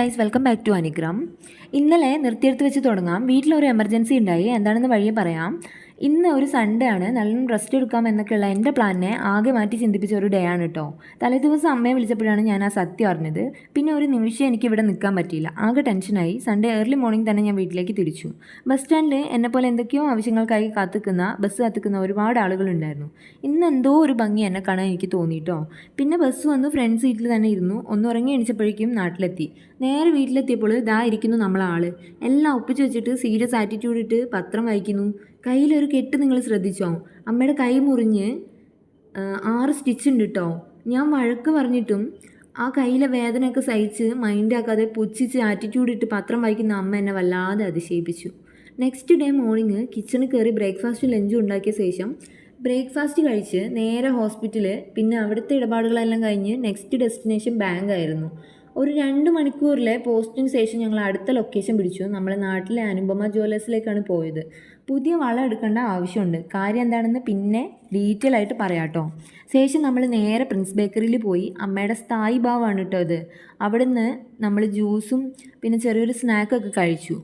Guys welcome back to അനിഗ്രാം. ഇന്നലെ നിർത്തിയെടുത്ത് വെച്ച് തുടങ്ങാം. വീട്ടിലൊരു എമർജൻസി ഉണ്ടായി, എന്താണെന്ന് വഴിയെ പറയാം. ഇന്ന് ഒരു സൺഡേ ആണ്, നല്ലോണം റെസ്റ്റ് എടുക്കാം എന്നൊക്കെയുള്ള എൻ്റെ പ്ലാനിനെ ആകെ മാറ്റി ചിന്തിപ്പിച്ച ഒരു ഡേ ആണ് കേട്ടോ. തലേദിവസം അമ്മയെ വിളിച്ചപ്പോഴാണ് ഞാൻ ആ സത്യം അറിഞ്ഞത്. പിന്നെ ഒരു നിമിഷം എനിക്ക് ഇവിടെ നിൽക്കാൻ പറ്റിയില്ല, ആകെ ടെൻഷനായി. സൺഡേ ഏർലി മോർണിംഗ് തന്നെ ഞാൻ വീട്ടിലേക്ക് തിരിച്ചു. ബസ് സ്റ്റാൻഡിൽ എന്നെപ്പോലെ എന്തൊക്കെയോ ആവശ്യങ്ങൾക്കായി ബസ് കാത്തുക്കുന്ന ഒരുപാട് ആളുകളുണ്ടായിരുന്നു. ഇന്ന് എന്തോ ഒരു ഭംഗി എന്നെ കാണാൻ എനിക്ക് തോന്നിയിട്ടോ. പിന്നെ ബസ് വന്നു, ഫ്രണ്ട് സീറ്റിൽ തന്നെ ഇരുന്നു. ഒന്ന് ഉറങ്ങി എണിച്ചപ്പോഴേക്കും നാട്ടിലെത്തി. നേരെ വീട്ടിലെത്തിയപ്പോൾ ഇതാ ഇരിക്കുന്നു നമ്മളാൾ. എല്ലാം ഒപ്പിച്ച് വെച്ചിട്ട് സീരിയസ് ആറ്റിറ്റ്യൂഡ് ഇട്ട് പത്രം വായിക്കുന്നു. കയ്യിലൊരു കെട്ട് നിങ്ങൾ ശ്രദ്ധിച്ചോ? അമ്മയുടെ കൈ മുറിഞ്ഞ് 6 സ്റ്റിച്ച് ഉണ്ട് കേട്ടോ. ഞാൻ വഴക്ക് പറഞ്ഞിട്ടും ആ കയ്യിലെ വേദനയൊക്കെ സഹിച്ച് മൈൻഡാക്കാതെ പുച്ഛിച്ച് ആറ്റിറ്റ്യൂഡ് ഇട്ട് പത്രം വായിക്കുന്ന അമ്മ എന്നെ വല്ലാതെ അതിശയിപ്പിച്ചു. നെക്സ്റ്റ് ഡേ മോർണിംഗ് കിച്ചണിൽ കയറി ബ്രേക്ക്ഫാസ്റ്റ് ലഞ്ചും ഉണ്ടാക്കിയ ശേഷം ബ്രേക്ക്ഫാസ്റ്റ് കഴിച്ച് നേരെ ഹോസ്പിറ്റൽ, പിന്നെ അവിടുത്തെ ഇടപാടുകളെല്ലാം കഴിഞ്ഞ് നെക്സ്റ്റ് ഡെസ്റ്റിനേഷൻ ബാങ്ക് ആയിരുന്നു. ഒരു 2 മണിക്കൂറിലെ പോസ്റ്റിന് ശേഷം ഞങ്ങൾ അടുത്ത ലൊക്കേഷൻ പിടിച്ചു. നമ്മളെ നാട്ടിലെ അനുപമ ജ്വല്ലേഴ്സിലേക്കാണ് പോയത്. പുതിയ വള എടുക്കേണ്ട ആവശ്യമുണ്ട്, കാര്യം എന്താണെന്ന് പിന്നെ ഡീറ്റെയിൽ ആയിട്ട് പറയാം കേട്ടോ. ശേഷം നമ്മൾ നേരെ പ്രിൻസ് ബേക്കറിയിൽ പോയി. അമ്മയുടെ സ്ഥായി ഭാവമാണ് കേട്ടോ ഇത്. അവിടുന്ന് നമ്മൾ ജ്യൂസും പിന്നെ ചെറിയൊരു സ്നാക്കൊക്കെ കഴിച്ചു.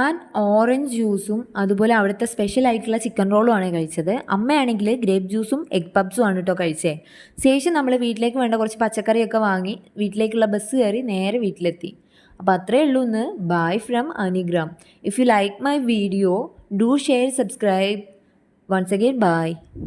ഞാൻ ഓറഞ്ച് ജ്യൂസും അതുപോലെ അവിടുത്തെ സ്പെഷ്യൽ ആയിട്ടുള്ള ചിക്കൻ റോളുമാണ് കഴിച്ചത്. അമ്മയാണെങ്കിൽ ഗ്രേപ്പ് ജ്യൂസും എഗ് പബ്സും ആണ് കേട്ടോ കഴിച്ചത്. ശേഷം നമ്മൾ വീട്ടിലേക്ക് വേണ്ട കുറച്ച് പച്ചക്കറിയൊക്കെ വാങ്ങി വീട്ടിലേക്കുള്ള ബസ് കയറി നേരെ വീട്ടിലെത്തി. അപ്പോൾ അത്രയേ ഉള്ളൂ ഇന്ന്. ബൈ ഫ്രം അനിഗ്രാം. If you like my video, do share, subscribe. Once again by.